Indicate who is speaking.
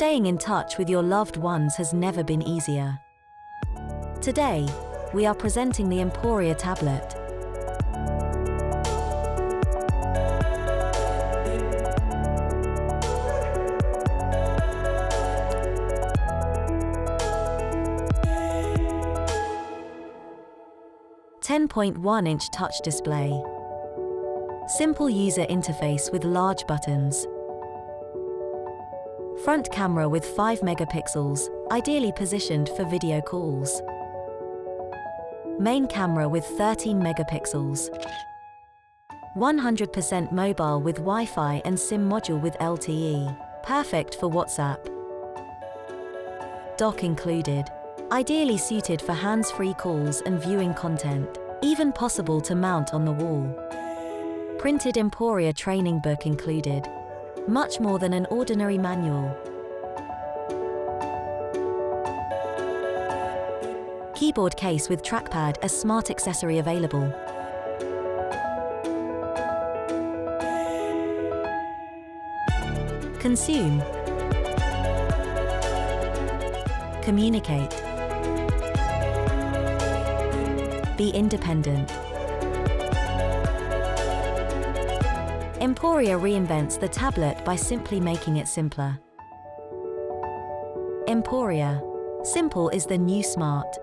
Speaker 1: Staying in touch with your loved ones has never been easier. Today, we are presenting the emporiaTABLET. .1-inch touch display. Simple user interface with large buttons. Front camera with 5 megapixels, ideally positioned for video calls. Main camera with 13 megapixels. 100% mobile with Wi-Fi and SIM module with LTE. Perfect for WhatsApp. Dock included. Ideally suited for hands-free calls and viewing content. Even possible to mount on the wall. Printed Emporia training book included. Much more than an ordinary manual. Keyboard case with trackpad, a smart accessory available. Consume. Communicate. Be independent. Emporia reinvents the tablet by simply making it simpler. Emporia. Simple is the new smart.